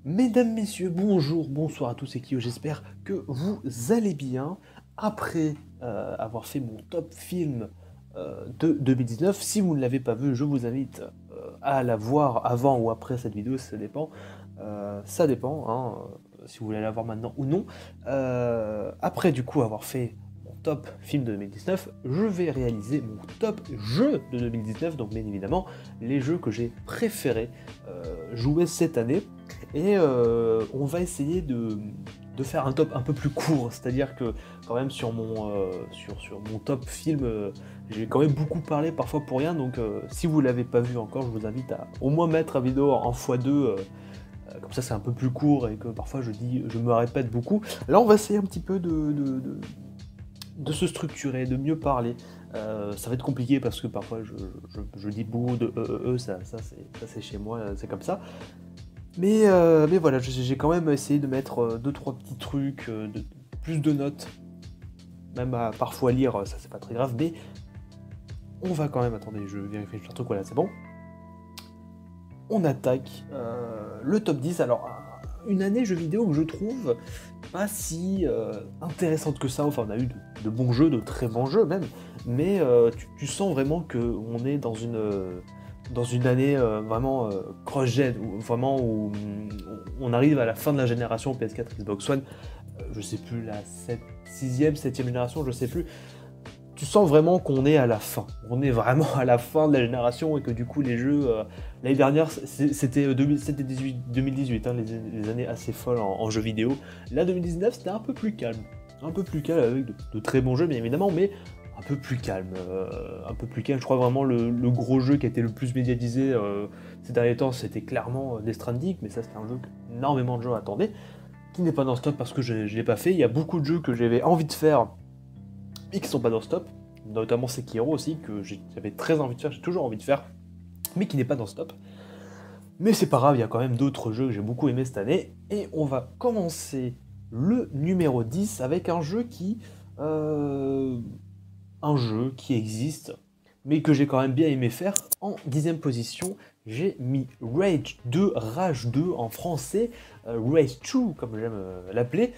Mesdames, messieurs, bonjour, bonsoir à tous et qui j'espère que vous allez bien. Après avoir fait mon top film de 2019, si vous ne l'avez pas vu, je vous invite à la voir avant ou après cette vidéo, ça dépend. Ça dépend, hein, si vous voulez la voir maintenant ou non. Après du coup avoir fait mon top film de 2019, je vais réaliser mon top jeu de 2019, donc bien évidemment les jeux que j'ai préférés jouer cette année. Et on va essayer de faire un top un peu plus court, c'est-à-dire que quand même sur mon top film, j'ai quand même beaucoup parlé parfois pour rien, donc si vous l'avez pas vu encore, je vous invite à au moins mettre la vidéo en x2, comme ça c'est un peu plus court et que parfois je me répète beaucoup. Là on va essayer un petit peu de se structurer, de mieux parler. Ça va être compliqué parce que parfois je dis beaucoup de ça c'est chez moi, c'est comme ça. Mais voilà, j'ai quand même essayé de mettre deux trois petits trucs, plus de notes, même à parfois lire, ça c'est pas très grave, mais on va quand même, attendez, je vérifie juste un truc, voilà, c'est bon. On attaque le top 10. Alors, une année jeux vidéo que je trouve pas si intéressante que ça. Enfin, on a eu de bons jeux, de très bons jeux même, mais tu sens vraiment qu'on est dans une année vraiment cross-gen, vraiment où on arrive à la fin de la génération PS4, Xbox One, je sais plus, la 6e, 7e génération, je sais plus. Tu sens vraiment qu'on est à la fin. On est vraiment à la fin de la génération et que du coup les jeux... l'année dernière c'était 2018, hein, les années assez folles en jeux vidéo. Là 2019 c'était un peu plus calme. Un peu plus calme avec de très bons jeux bien évidemment, mais un peu plus calme. Un peu plus calme. Je crois vraiment le gros jeu qui a été le plus médiatisé ces derniers temps c'était clairement Death Stranding, mais ça c'était un jeu qu'énormément de gens attendaient, qui n'est pas dans ce top parce que je ne l'ai pas fait. Il y a beaucoup de jeux que j'avais envie de faire et qui sont pas dans ce top, notamment Sekiro aussi, que j'avais très envie de faire, j'ai toujours envie de faire, mais qui n'est pas dans ce top. Mais c'est pas grave, il y a quand même d'autres jeux que j'ai beaucoup aimé cette année, et on va commencer le numéro 10 avec euh, un jeu qui existe, mais que j'ai quand même bien aimé faire. En 10e position, j'ai mis Rage 2 en français, Rage 2 comme j'aime l'appeler.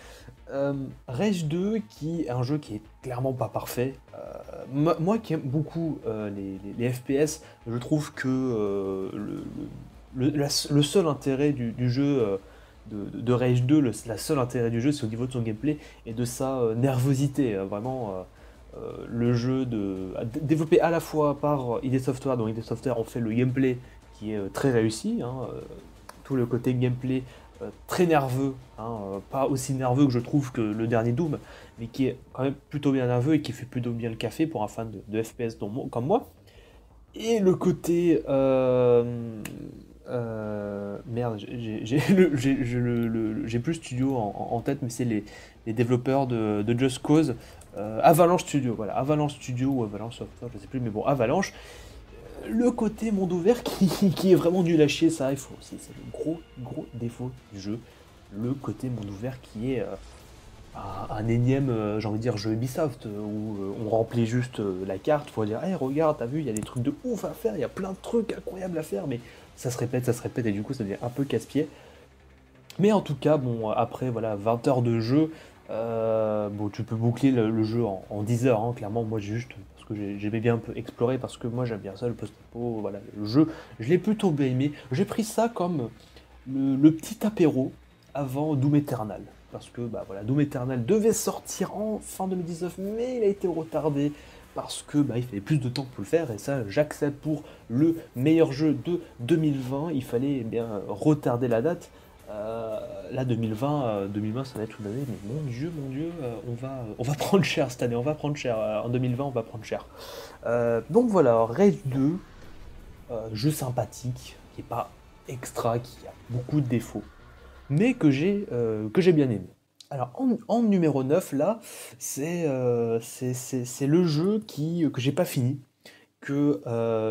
Rage 2 qui est un jeu qui est clairement pas parfait. Moi qui aime beaucoup les FPS, je trouve que le seul intérêt du jeu de Rage 2, la seule intérêt du jeu, c'est au niveau de son gameplay et de sa nervosité. Vraiment, le jeu développé à la fois par ID Software, dont ID Software ont fait le gameplay qui est très réussi, hein, tout le côté gameplay très nerveux, hein, pas aussi nerveux que je trouve que le dernier Doom, mais qui est quand même plutôt bien nerveux et qui fait plutôt bien le café pour un fan de FPS comme moi. Et le côté... merde, j'ai plus Studio en tête, mais c'est les développeurs de Just Cause. Avalanche Studio, voilà, Avalanche Studio ou Avalanche Software, je sais plus, mais bon, Avalanche. Le côté monde ouvert qui est vraiment nul à chier, ça, il faut aussi, c'est le gros défaut du jeu. Le côté monde ouvert qui est un énième, j'ai envie de dire, jeu Ubisoft, où on remplit juste la carte pour dire, hey, regarde, t'as vu, il y a des trucs de ouf à faire, il y a plein de trucs incroyables à faire, mais ça se répète, et du coup, ça devient un peu casse-pied. Mais en tout cas, bon, après, voilà, 20 heures de jeu, bon, tu peux boucler le jeu en 10 heures, hein, clairement, moi, juste, parce que j'aimais bien un peu explorer, parce que moi, j'aime bien ça, le post-apo, voilà, le jeu, je l'ai plutôt bien aimé. J'ai pris ça comme le petit apéro avant Doom Eternal. Parce que bah, voilà, Doom Eternal devait sortir en fin 2019, mais il a été retardé parce que bah, il fallait plus de temps pour le faire, et ça j'accepte pour le meilleur jeu de 2020, il fallait eh bien retarder la date. Là 2020 ça va être une année, mais mon dieu, on va prendre cher cette année, on va prendre cher. En 2020 on va prendre cher. Donc voilà, Rage 2, jeu sympathique, qui est pas extra, qui a beaucoup de défauts, mais que j'ai bien aimé. Alors en numéro 9 là, c'est le jeu que j'ai pas fini, que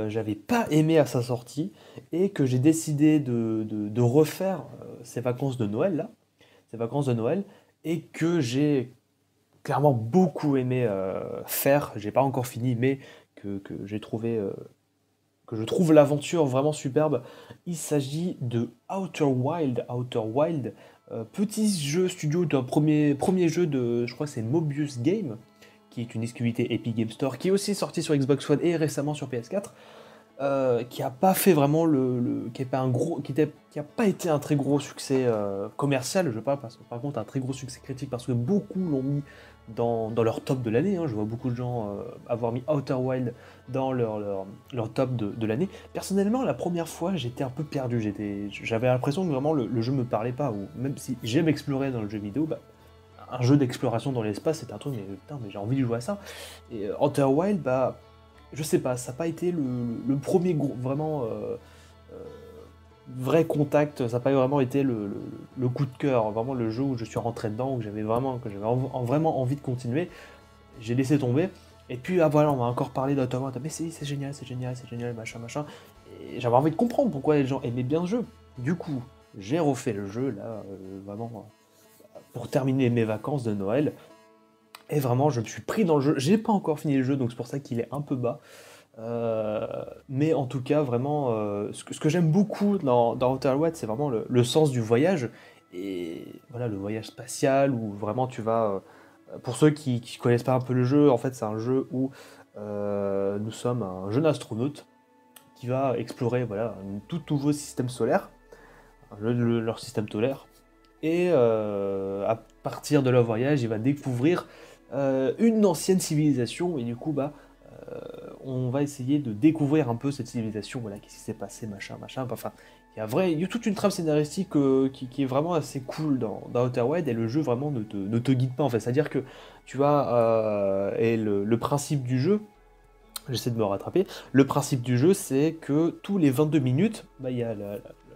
j'avais pas aimé à sa sortie, et que j'ai décidé de refaire ces vacances de Noël là, ces vacances de Noël, et que j'ai clairement beaucoup aimé faire. J'ai pas encore fini, mais que j'ai trouvé que je trouve l'aventure vraiment superbe. Il s'agit de Outer Wild. Outer Wild, petit jeu studio d'un premier jeu de, je crois que c'est Mobius Game, qui est une exclusivité Epic Game Store, qui est aussi sorti sur Xbox One et récemment sur PS4. Qui a pas fait vraiment qui a pas qui a pas été un très gros succès commercial, je parle, parce que par contre un très gros succès critique parce que beaucoup l'ont mis dans leur top de l'année, hein. Je vois beaucoup de gens avoir mis Outer Wild dans leur top de l'année. Personnellement, la première fois, j'étais un peu perdu, j'avais l'impression que vraiment le jeu me parlait pas, ou même si j'aime explorer dans le jeu vidéo, bah, un jeu d'exploration dans l'espace, c'est un truc, mais putain, mais j'ai envie de jouer à ça. Et Outer Wild, bah, je sais pas, ça n'a pas été le premier vraiment euh, vrai contact, ça n'a pas vraiment été le coup de cœur, vraiment le jeu où je suis rentré dedans, où vraiment envie de continuer. J'ai laissé tomber. Et puis ah voilà, on m'a encore parlé d'Automata, mais c'est génial, c'est génial, c'est génial, machin, machin. Et j'avais envie de comprendre pourquoi les gens aimaient bien ce jeu. Du coup, j'ai refait le jeu là, vraiment pour terminer mes vacances de Noël. Et vraiment, je me suis pris dans le jeu. J'ai pas encore fini le jeu, donc c'est pour ça qu'il est un peu bas. Mais en tout cas, vraiment, ce que j'aime beaucoup dans Outer Wilds, c'est vraiment le sens du voyage. Et voilà, le voyage spatial, où vraiment tu vas... pour ceux qui connaissent pas un peu le jeu, en fait, c'est un jeu où nous sommes un jeune astronaute qui va explorer voilà, un tout nouveau système solaire, leur système solaire. Et à partir de leur voyage, il va découvrir une ancienne civilisation. Et du coup, bah, on va essayer de découvrir un peu cette civilisation, voilà, qu'est-ce qui s'est passé, machin, machin. Enfin, il y a toute une trame scénaristique qui est vraiment assez cool dans Outer Wild, et le jeu vraiment ne te guide pas, en fait. C'est-à-dire que tu as, et le principe du jeu, j'essaie de me rattraper, le principe du jeu, c'est que tous les 22 minutes, bah, il y a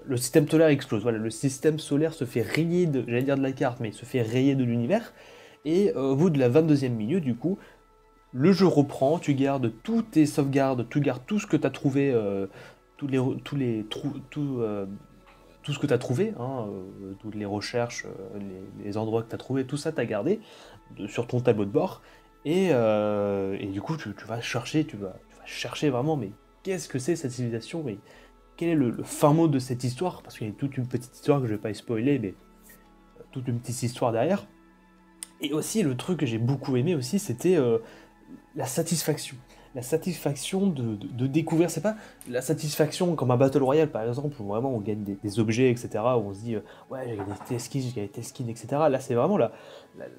le système solaire explose. Voilà, le système solaire se fait rayer j'allais dire de la carte, mais il se fait rayer de l'univers. Et au bout de la 22e minute, du coup, le jeu reprend, tu gardes toutes tes sauvegardes, tu gardes tout ce que tu as trouvé, tout ce que tu as trouvé, hein, toutes les recherches, les endroits que tu as trouvé, tout ça tu as gardé sur ton tableau de bord. Et du coup, tu vas chercher, tu vas chercher vraiment, mais qu'est-ce que c'est cette civilisation? Mais quel est le fin mot de cette histoire? Parce qu'il y a toute une petite histoire que je vais pas spoiler, mais toute une petite histoire derrière. Et aussi, le truc que j'ai beaucoup aimé aussi, c'était la satisfaction. La satisfaction de découvrir, c'est pas la satisfaction comme un Battle Royale par exemple, où vraiment on gagne des objets, etc., où on se dit ouais, j'ai gagné tes skins, j'ai gagné tes skins, etc. Là, c'est vraiment la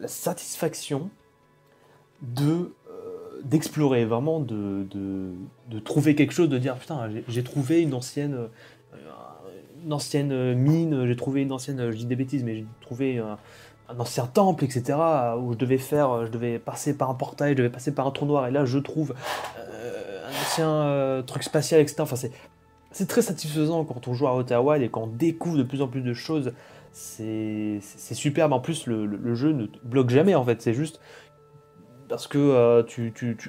satisfaction d'explorer, vraiment de trouver quelque chose, de dire putain, j'ai trouvé une ancienne mine, j'ai trouvé une ancienne, je dis des bêtises, mais j'ai trouvé un ancien temple, etc., où je devais passer par un portail, je devais passer par un trou noir, et là je trouve un ancien truc spatial, etc. Enfin, c'est très satisfaisant quand on joue à Outer Wild et quand on découvre de plus en plus de choses. C'est superbe. En plus, le jeu ne te bloque jamais, en fait. C'est juste parce que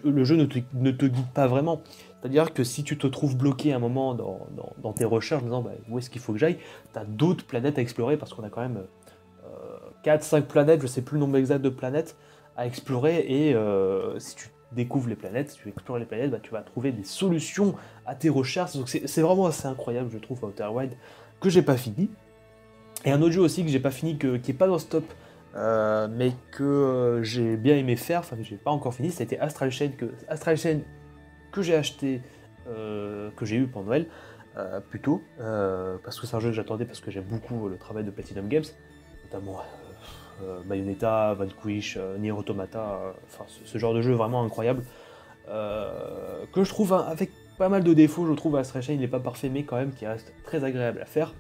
le jeu ne te guide pas vraiment. C'est-à-dire que si tu te trouves bloqué à un moment dans tes recherches, en disant bah, où est-ce qu'il faut que j'aille, tu as d'autres planètes à explorer, parce qu'on a quand même 4-5 planètes, je sais plus le nombre exact de planètes à explorer, et si tu découvres les planètes, si tu explores les planètes, bah, tu vas trouver des solutions à tes recherches. Donc c'est vraiment assez incroyable, je trouve, Outer Wild, que j'ai pas fini. Et un autre jeu aussi que j'ai pas fini, qui est pas dans ce top, mais que j'ai bien aimé faire, enfin que j'ai pas encore fini, c'était Astral Chain que j'ai acheté, que j'ai eu pour Noël, plutôt, parce que c'est un jeu que j'attendais, parce que j'aime beaucoup le travail de Platinum Games, notamment Bayonetta, Vanquish, Nier Automata, enfin ce genre de jeu vraiment incroyable, que je trouve avec pas mal de défauts. Je trouve Astral Chain il n'est pas parfait, mais quand même qui reste très agréable à faire.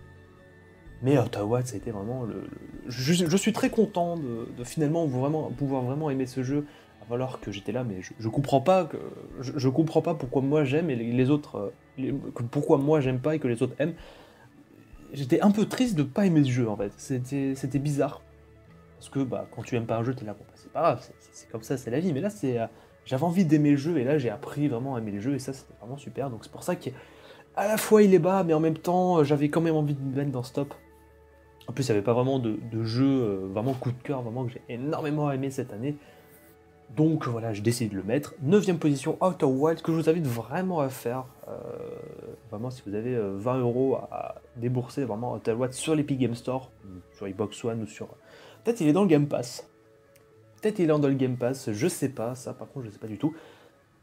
Mais Outer Wilds, ça a été vraiment je suis très content de finalement pouvoir vraiment aimer ce jeu, alors que j'étais là, mais je comprends pas je comprends pas pourquoi moi j'aime et les autres, pourquoi moi j'aime pas et que les autres aiment. J'étais un peu triste de pas aimer ce jeu en fait. C'était bizarre. Parce que bah, quand tu aimes pas un jeu, t'es là, bon, bah, c'est pas grave, c'est comme ça, c'est la vie. Mais là, j'avais envie d'aimer le jeu, et là, j'ai appris vraiment à aimer le jeu, et ça, c'était vraiment super. Donc c'est pour ça qu'à la fois, il est bas, mais en même temps, j'avais quand même envie de me mettre dans ce top. En plus, il n'y avait pas vraiment de jeu vraiment coup de cœur, vraiment que j'ai énormément aimé cette année. Donc voilà, j'ai décidé de le mettre. 9e position, Outer Wilds, que je vous invite vraiment à faire. Vraiment, si vous avez 20 € à débourser, vraiment Outer Wilds sur l'Epic Game Store, sur Xbox One ou sur... Peut-être il est dans le Game Pass. Peut-être il est dans le Game Pass, je sais pas, ça par contre je sais pas du tout.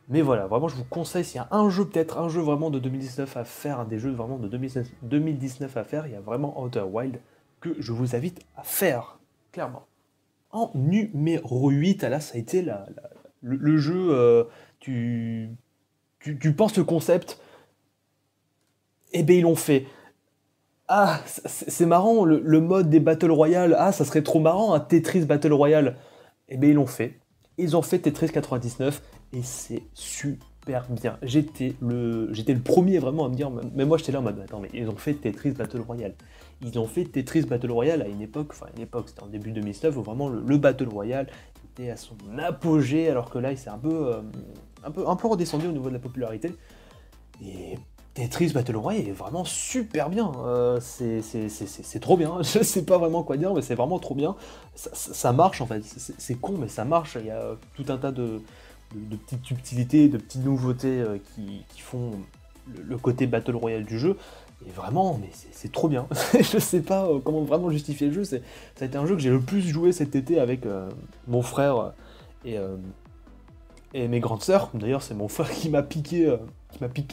Mais voilà, vraiment je vous conseille, s'il y a un jeu, peut-être un jeu vraiment de 2019 à faire, un des jeux vraiment de 2019 à faire, il y a vraiment Outer Wilds que je vous invite à faire, clairement. En numéro 8, là, ça a été le jeu, tu penses le concept, et ben ils l'ont fait. Ah, c'est marrant, le mode des Battle Royale, ah, ça serait trop marrant, un Tetris Battle Royale. Et ben ils l'ont fait. Ils ont fait Tetris 99, et c'est super bien. J'étais le premier vraiment à me dire, mais moi j'étais là en mode, attends, mais ils ont fait Tetris Battle Royale. Ils ont fait Tetris Battle Royale à une époque, c'était en début 2009, où vraiment le Battle Royale était à son apogée, alors que là il s'est un peu redescendu au niveau de la popularité. Et Tetris Battle Royale est vraiment super bien, c'est trop bien, je sais pas vraiment quoi dire, mais c'est vraiment trop bien. Ça marche en fait, c'est con, mais ça marche, il y a tout un tas de petites subtilités, de petites nouveautés qui font le côté Battle Royale du jeu. Et vraiment, mais c'est trop bien. Je sais pas comment vraiment justifier le jeu. Ça a été un jeu que j'ai le plus joué cet été avec mon frère et, euh, et mes grandes sœurs. D'ailleurs, c'est mon frère qui m'a piqué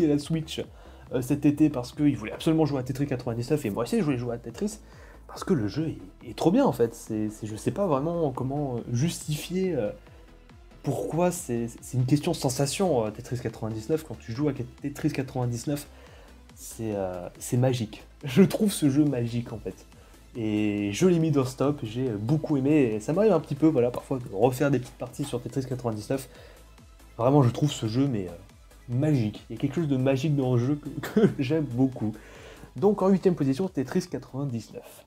la Switch cet été parce qu'il voulait absolument jouer à Tetris 99 et moi aussi je voulais jouer à Tetris parce que le jeu est trop bien en fait. Je sais pas vraiment comment justifier pourquoi c'est une question de sensation Tetris 99. Quand tu joues à Tetris 99, c'est magique. Je trouve ce jeu magique en fait. Et je l'ai mis dans stop, j'ai beaucoup aimé, et ça m'arrive un petit peu, voilà, parfois de refaire des petites parties sur Tetris 99. Vraiment, je trouve ce jeu, mais magique. Il y a quelque chose de magique dans le jeu que j'aime beaucoup. Donc en 8ème position, Tetris 99.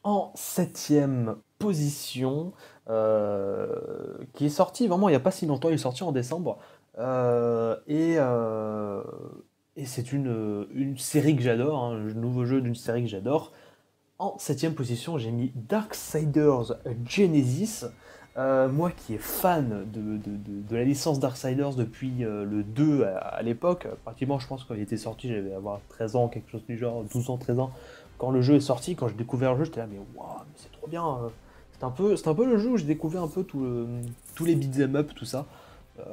En 7ème position, qui est sorti vraiment il n'y a pas si longtemps, il est sorti en décembre, et c'est une série que j'adore, hein, un nouveau jeu d'une série que j'adore. En 7ème position, j'ai mis Darksiders Genesis. Moi qui est fan de la licence Darksiders depuis le 2 à l'époque, pratiquement je pense quand il était sorti, j'avais avoir 13 ans, quelque chose du genre, 12 ans, 13 ans. Quand le jeu est sorti, quand j'ai découvert le jeu, j'étais là, mais waouh, mais c'est trop bien. C'est un peu le jeu où j'ai découvert un peu tous les beat'em up, tout ça. Euh,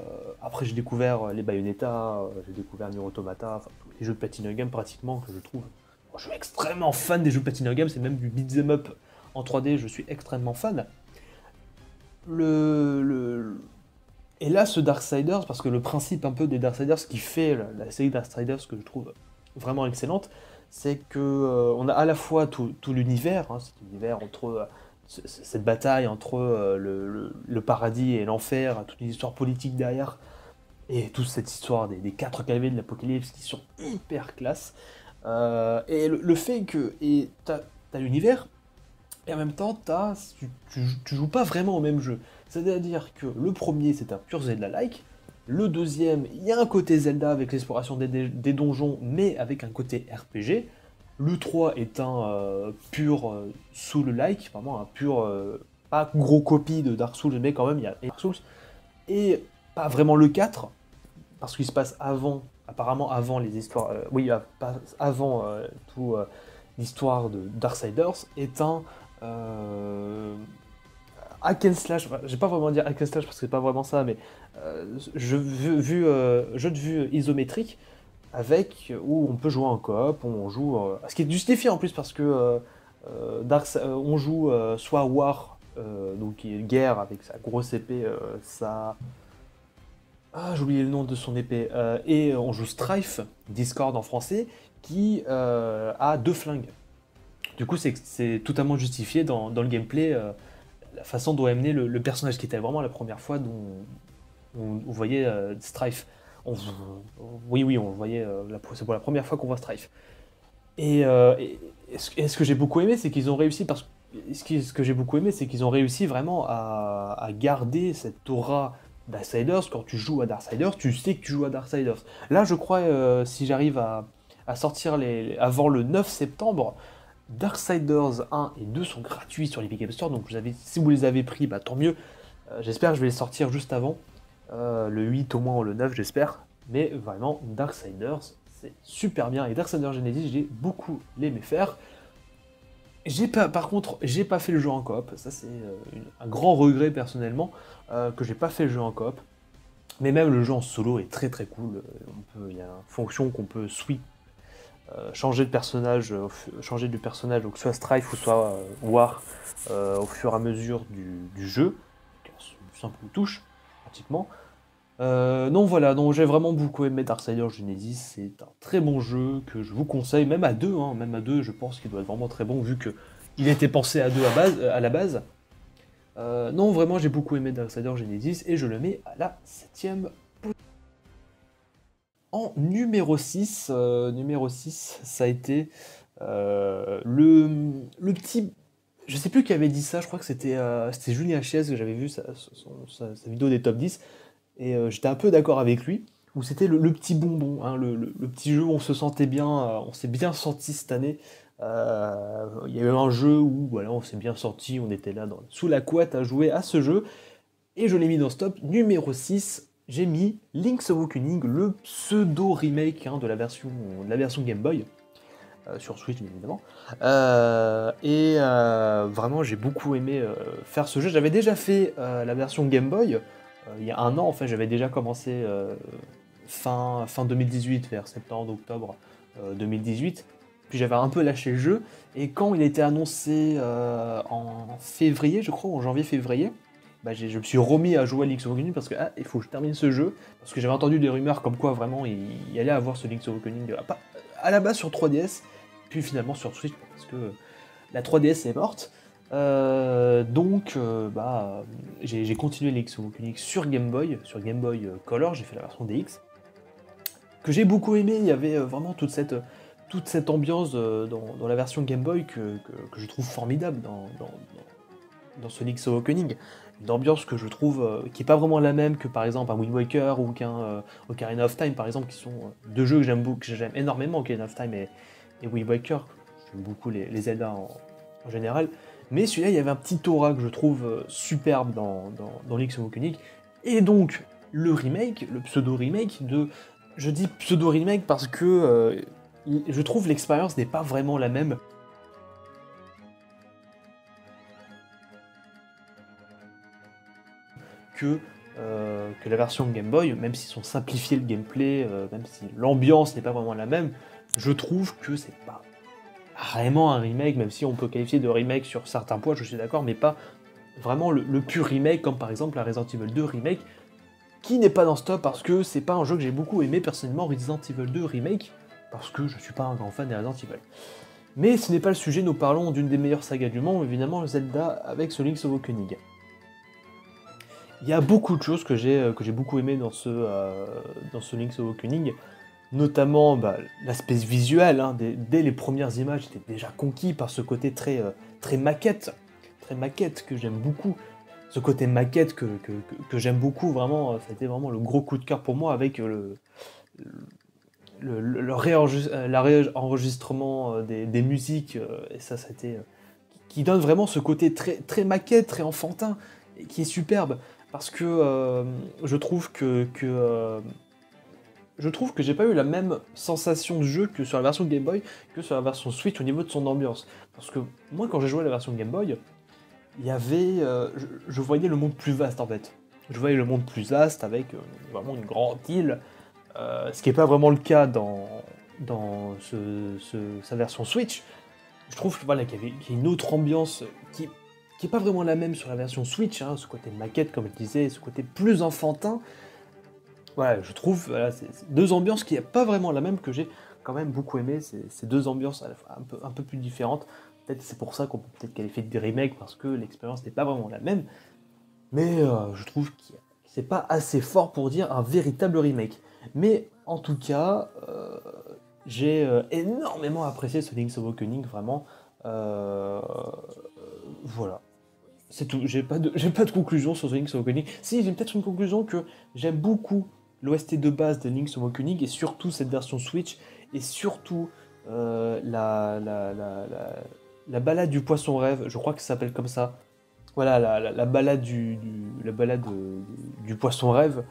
Après j'ai découvert les Bayonetta, j'ai découvert Nier Automata, enfin, tous les jeux de Platinum Games pratiquement que je trouve. Moi, je suis extrêmement fan des jeux Platinum Games, c'est même du beat'em up en 3D, je suis extrêmement fan. Le, le... Et là, ce Darksiders, parce que le principe un peu des Darksiders, ce qui fait la série Darksiders que je trouve vraiment excellente, c'est que on a à la fois tout l'univers, hein, cet univers entre cette bataille entre le paradis et l'enfer, toute une histoire politique derrière, et toute cette histoire des quatre cavaliers de l'Apocalypse qui sont hyper classe. Et le fait que t'as l'univers, et en même temps, tu joues pas vraiment au même jeu. C'est-à-dire que le premier, c'est un pur Zelda-like. Le deuxième, il y a un côté Zelda avec l'exploration des donjons, mais avec un côté RPG. Le 3 est un pur Soul-like, vraiment un pur, pas gros copie de Dark Souls, mais quand même, il y a Dark Souls. Et pas vraiment le 4, parce qu'il se passe avant, apparemment avant les histoires, oui, avant tout l'histoire de Darksiders, est un hack and slash, enfin, je vais pas vraiment dire hack and slash parce que c'est pas vraiment ça, mais jeu de vue isométrique avec où on peut jouer en coop, on joue, ce qui est justifié en plus parce que on joue soit War, donc qui est guerre avec sa grosse épée, j'ai oublié le nom de son épée, et on joue Strife, Discord en français, qui a deux flingues. Du coup, c'est totalement justifié dans le gameplay, la façon dont est mené le personnage, qui était vraiment la première fois dont on voyait Strife. Oui, on le voyait, c'est pour la première fois qu'on voit Strife. Et ce que j'ai beaucoup aimé, c'est qu'ils ont réussi, ce que j'ai beaucoup aimé, c'est qu'ils ont réussi vraiment à garder cette aura Darksiders. Quand tu joues à Darksiders, tu sais que tu joues à Darksiders. Là, je crois, si j'arrive à sortir avant le 9 septembre, Darksiders 1 et 2 sont gratuits sur l'Epic Game Store, donc si vous les avez pris, bah, tant mieux. J'espère que je vais les sortir juste avant, le 8 au moins ou le 9 j'espère. Mais vraiment, Darksiders, c'est super bien. Et Darksiders Genesis, j'ai beaucoup aimé faire. Par contre, j'ai pas fait le jeu en coop. Ça, c'est un grand regret personnellement, que j'ai pas fait le jeu en coop. Mais même le jeu en solo est très très cool. Il y a une fonction qu'on peut switch, changer de personnage, changer de personnage, donc soit Strife ou soit War, au fur et à mesure du jeu. Une simple touche, pratiquement. Non, voilà, donc j'ai vraiment beaucoup aimé Darksiders Genesis. C'est un très bon jeu que je vous conseille, même à deux, hein, même à deux, je pense qu'il doit être vraiment très bon vu que il était pensé à deux à la base. Non, vraiment, j'ai beaucoup aimé Darksiders Genesis et je le mets à la 7ème. En numéro 6, ça a été le petit. Je sais plus qui avait dit ça, je crois que c'était Julien Chies que j'avais vu sa vidéo des top 10, et j'étais un peu d'accord avec lui, où c'était le petit bonbon, hein, le petit jeu où on se sentait bien, on s'est bien senti cette année. Il y a eu un jeu où voilà, on s'est bien senti, on était là sous la couette à jouer à ce jeu, et je l'ai mis dans ce top. Numéro 6, j'ai mis Link's Awakening, le pseudo-remake, hein, de la version Game Boy, sur Switch bien évidemment. Vraiment, j'ai beaucoup aimé faire ce jeu. J'avais déjà fait la version Game Boy, il y a un an, en fait, j'avais déjà commencé fin 2018, vers septembre, octobre 2018. Puis j'avais un peu lâché le jeu, et quand il a été annoncé en février, je crois, en janvier-février, bah, je me suis remis à jouer à Link's Awakening parce que il faut que je termine ce jeu, parce que j'avais entendu des rumeurs comme quoi vraiment il allait avoir ce Link's Awakening à la base sur 3DS, puis finalement sur Switch parce que la 3DS est morte. J'ai continué Link's Awakening sur Game Boy Color, j'ai fait la version DX, que j'ai beaucoup aimé. Il y avait vraiment toute cette ambiance dans la version Game Boy que je trouve formidable dans ce Link's Awakening. Une ambiance que je trouve qui est pas vraiment la même que par exemple un Wind Waker ou qu'un Ocarina of Time par exemple, qui sont deux jeux que j'aime énormément, Ocarina of Time et Wind Waker. J'aime beaucoup les Zelda en général. Mais celui-là, il y avait un petit aura que je trouve superbe dans Link's Awakening. Et donc, le remake, le pseudo-remake Je dis pseudo-remake parce que je trouve l'expérience n'est pas vraiment la même que la version Game Boy, même s'ils ont simplifié le gameplay, même si l'ambiance n'est pas vraiment la même. Je trouve que c'est pas vraiment un remake, même si on peut qualifier de remake sur certains points, je suis d'accord, mais pas vraiment le pur remake, comme par exemple la Resident Evil 2 remake, qui n'est pas dans ce top parce que c'est pas un jeu que j'ai beaucoup aimé personnellement, Resident Evil 2 remake, parce que je suis pas un grand fan des Resident Evil. Mais ce n'est pas le sujet, nous parlons d'une des meilleures sagas du monde, évidemment Zelda avec ce Link's Awakening. Il y a beaucoup de choses que j'ai beaucoup aimé dans ce Link's Awakening, notamment l'aspect visuel, hein, dès les premières images, j'étais déjà conquis par ce côté très maquette que j'aime beaucoup. Ce côté maquette que j'aime beaucoup, vraiment, ça a été vraiment le gros coup de cœur pour moi avec le réenregistrement des musiques, et ça a été qui donne vraiment ce côté très maquette, très enfantin, et qui est superbe, parce que je trouve que j'ai pas eu la même sensation de jeu que sur la version Game Boy, que sur la version Switch au niveau de son ambiance. Parce que moi, quand j'ai joué à la version Game Boy, il y avait, je voyais le monde plus vaste en fait. Je voyais le monde plus vaste avec vraiment une grande île, ce qui n'est pas vraiment le cas dans sa version Switch. Je trouve voilà, qu'il y a une autre ambiance qui n'est pas vraiment la même sur la version Switch, hein, ce côté maquette comme je disais, ce côté plus enfantin. Voilà, je trouve, voilà, c'est deux ambiances qui n'est pas vraiment la même, que j'ai quand même beaucoup aimé, ces deux ambiances à la fois un peu plus différentes. Peut-être c'est pour ça qu'on peut peut-être qualifier de remake, parce que l'expérience n'est pas vraiment la même. Mais je trouve que c'est pas assez fort pour dire un véritable remake. Mais en tout cas, j'ai énormément apprécié ce Link's Awakening, vraiment. Voilà. C'est tout, j'ai pas de conclusion sur The Link's Awakening. Si, j'ai peut-être une conclusion que j'aime beaucoup l'OST de base de Link's Awakening, et surtout cette version Switch, et surtout la balade du poisson rêve, je crois que ça s'appelle comme ça. Voilà, la balade la balade du poisson rêve,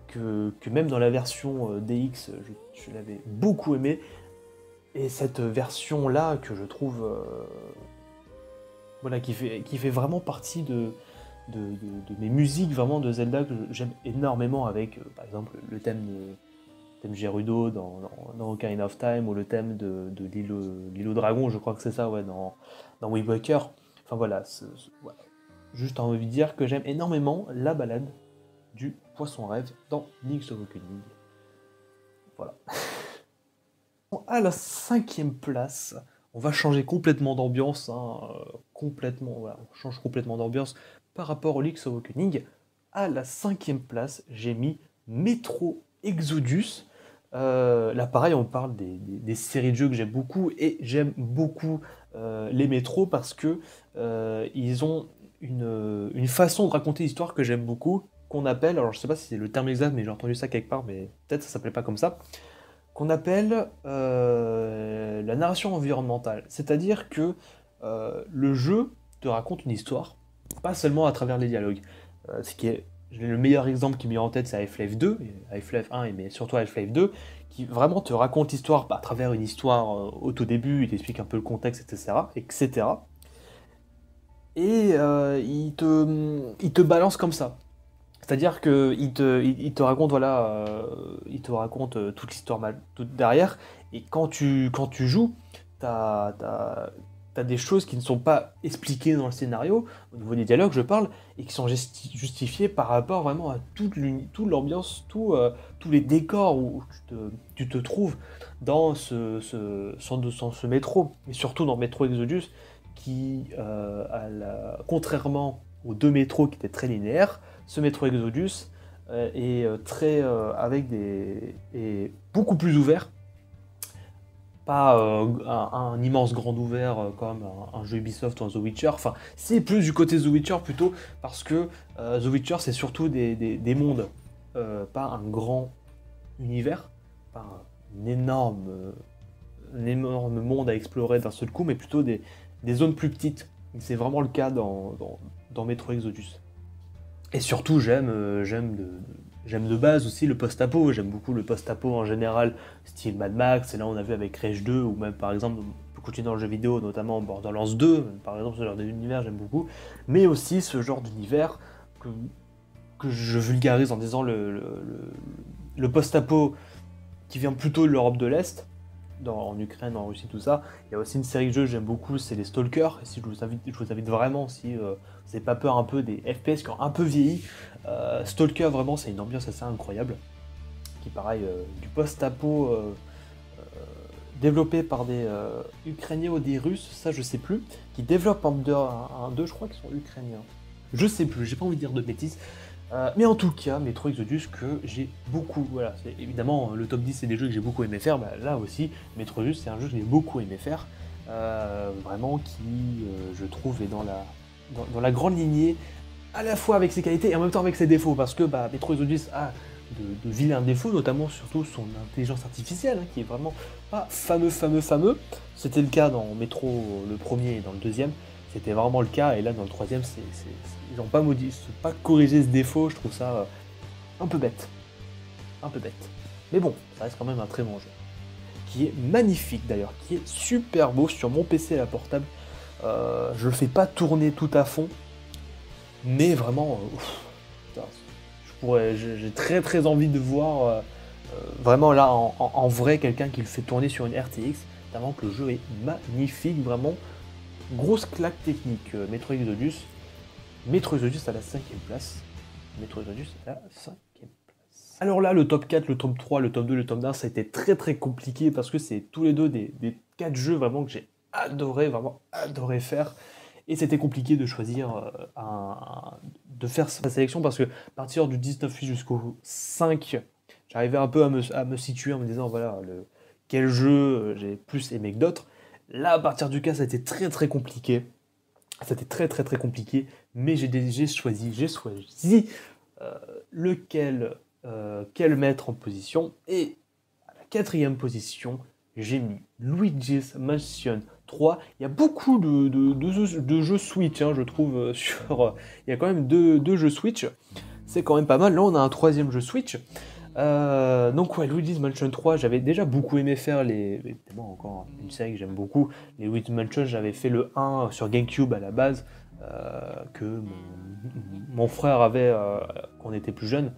que même dans la version DX, je l'avais beaucoup aimé. Et cette version-là, que je trouve voilà, qui fait vraiment partie de mes musiques vraiment de Zelda que j'aime énormément, avec par exemple le thème Gerudo dans Ocarina of Time, ou le thème de l'île au dragon, je crois que c'est ça, ouais, dans Wind Waker. Enfin voilà, voilà. Juste envie de dire que j'aime énormément la balade du poisson rêve dans Link's Awakening. Voilà. À la 5e place, on va changer complètement d'ambiance, hein, complètement, voilà, on change complètement d'ambiance par rapport au Link's Awakening. À la 5e place, j'ai mis Metro Exodus. Là, pareil, on parle des séries de jeux que j'aime beaucoup, et j'aime beaucoup les Metro parce que ils ont une façon de raconter l'histoire que j'aime beaucoup, qu'on appelle, alors je sais pas si c'est le terme exact, mais j'ai entendu ça quelque part, mais peut-être ça s'appelait pas comme ça, qu'on appelle la narration environnementale. C'est-à-dire que le jeu te raconte une histoire, pas seulement à travers les dialogues. Le meilleur exemple qui me vient en tête, c'est Half-Life 2, Half-Life 1, mais surtout Half-Life 2, qui vraiment te raconte l'histoire à travers une histoire au tout début, il t'explique un peu le contexte, etc. etc. Et il te balance comme ça. C'est-à-dire qu'il te raconte, voilà, il te raconte toute l'histoire toute derrière, et quand tu joues, t'as des choses qui ne sont pas expliquées dans le scénario, au niveau des dialogues, je parle, et qui sont justifiées par rapport vraiment à toute l'ambiance, tous les décors où tu te trouves dans ce métro, et surtout dans Metro Exodus, qui, contrairement aux deux métros qui étaient très linéaires, ce Metro Exodus est est beaucoup plus ouvert, pas un immense grand ouvert comme un jeu Ubisoft ou un The Witcher. Enfin, c'est plus du côté The Witcher plutôt, parce que The Witcher c'est surtout des mondes, pas un grand univers, pas un énorme monde à explorer d'un seul coup, mais plutôt des zones plus petites. C'est vraiment le cas dans Metro Exodus. Et surtout, j'aime de base aussi le post-apo. J'aime beaucoup le post-apo en général, style Mad Max. Et là, on a vu avec Rage 2, ou même par exemple, on peut continuer dans le jeu vidéo, notamment Borderlands 2. Par exemple, ce genre d'univers, j'aime beaucoup. Mais aussi ce genre d'univers que je vulgarise en disant le post-apo qui vient plutôt de l'Europe de l'Est, en Ukraine, en Russie, tout ça. Il y a aussi une série de jeux que j'aime beaucoup, c'est les Stalker. Et si je vous invite vraiment, si vous n'avez pas peur un peu des FPS qui ont un peu vieilli, Stalker, vraiment, c'est une ambiance assez incroyable. Qui est pareil, du post-apo développé par des Ukrainiens ou des Russes, ça je sais plus, qui développent un 2, je crois qu'ils sont Ukrainiens. Je sais plus, j'ai pas envie de dire de bêtises. Mais en tout cas, Metro Exodus que j'ai beaucoup, voilà, c'est évidemment le top 10 c'est des jeux que j'ai beaucoup aimé faire, bah, là aussi, Metro Exodus c'est un jeu que j'ai beaucoup aimé faire, vraiment qui, je trouve, est dans la grande lignée, à la fois avec ses qualités et en même temps avec ses défauts, parce que bah, Metro Exodus a de vilains défauts, notamment surtout son intelligence artificielle, hein, qui est vraiment pas fameux. C'était le cas dans Metro le premier et dans le deuxième, c'était vraiment le cas, et là dans le troisième, ils n'ont pas pas corrigé ce défaut, je trouve ça un peu bête. Un peu bête. Mais bon, ça reste quand même un très bon jeu. Qui est magnifique d'ailleurs, qui est super beau sur mon PC à la portable. Je le fais pas tourner tout à fond, mais vraiment, j'ai très envie de voir vraiment là en vrai quelqu'un qui le fait tourner sur une RTX, tellement que le jeu est magnifique, vraiment. Grosse claque technique, Metro Exodus. Metro Exodus à la 5e place. Metro Exodus à la 5e place. Alors là, le top 4, le top 3, le top 2, le top 1, ça a été très compliqué parce que c'est tous les deux des 4 jeux vraiment que j'ai vraiment adoré faire. Et c'était compliqué de choisir de faire sa sélection parce que à partir du 19 jusqu'au 5, j'arrivais un peu à me situer en me disant voilà, quel jeu j'ai plus aimé que d'autres. Là, à partir du cas, ça a été très compliqué. C'était très compliqué, mais j'ai choisi quel mettre en position. Et à la 4e position, j'ai mis Luigi's Mansion 3. Il y a beaucoup de jeux Switch, hein, je trouve, il y a quand même deux jeux Switch. C'est quand même pas mal. Là, on a un troisième jeu Switch. Donc ouais, Luigi's Mansion 3, j'avais déjà beaucoup aimé faire évidemment, encore une série que j'aime beaucoup. Les Luigi's Mansion, j'avais fait le 1 sur GameCube à la base, que mon frère avait quand on était plus jeune.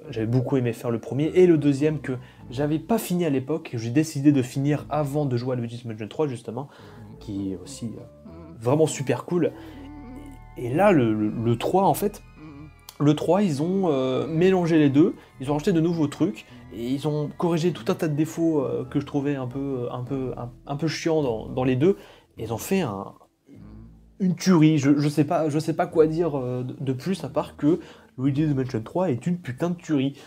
J'avais beaucoup aimé faire le premier et le deuxième que j'avais pas fini à l'époque, que j'ai décidé de finir avant de jouer à Luigi's Mansion 3 justement, qui est aussi vraiment super cool. Et là, le 3 en fait, le 3 ils ont mélangé les deux, ils ont rajouté de nouveaux trucs, et ils ont corrigé tout un tas de défauts que je trouvais un peu chiants dans les deux, et ils ont fait une tuerie. Je sais pas quoi dire de plus à part que Luigi's Mansion 3 est une putain de tuerie.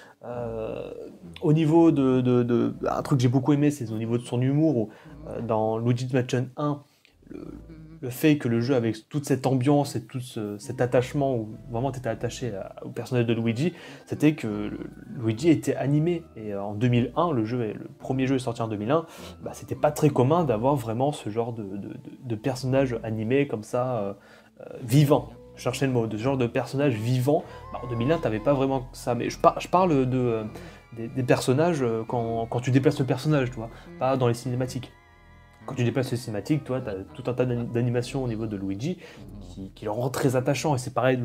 Au niveau un truc que j'ai beaucoup aimé, c'est au niveau de son humour, où, dans Luigi's Mansion 1, le fait que le jeu avec toute cette ambiance et tout cet attachement, où vraiment tu étais attaché au personnage de Luigi, c'était que Luigi était animé. Et en 2001, le premier jeu est sorti en 2001, bah, c'était pas très commun d'avoir vraiment ce genre de personnage animé comme ça, vivant. Je cherchais le mot, de ce genre de personnage vivant. Bah, en 2001, t'avais pas vraiment ça, mais je parle des personnages quand tu déplaces le personnage, tu vois, pas dans les cinématiques. Quand tu déplaces les cinématiques, toi, tu as tout un tas d'animations au niveau de Luigi qui le rend très attachant. Et c'est pareil,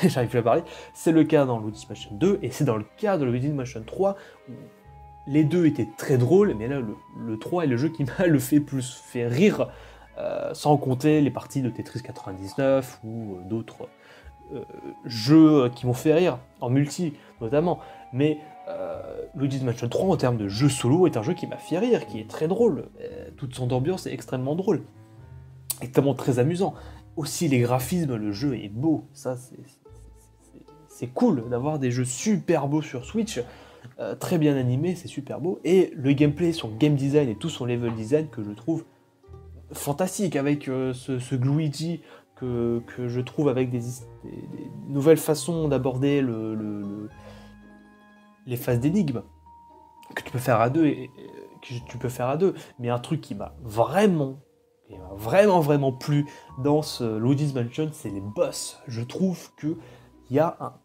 j'arrive plus à parler. C'est le cas dans Luigi's Mansion 2 et c'est dans le cas de Luigi's Mansion 3 où les deux étaient très drôles, mais là, le 3 est le jeu qui m'a le plus fait rire, sans compter les parties de Tetris 99 ou d'autres jeux qui m'ont fait rire, en multi notamment. Mais Luigi's Mansion 3 en termes de jeu solo est un jeu qui m'a fait rire, qui est très drôle. Toute son ambiance est extrêmement drôle, extrêmement très amusant. Aussi les graphismes, le jeu est beau, ça c'est cool d'avoir des jeux super beaux sur Switch, très bien animés, c'est super beau. Et le gameplay, son game design et tout son level design que je trouve fantastique, avec ce Luigi que je trouve avec des nouvelles façons d'aborder les phases d'énigmes que tu peux faire à deux, mais un truc qui m'a vraiment plu dans ce Luigi's Mansion, c'est les boss. Je trouve que il y a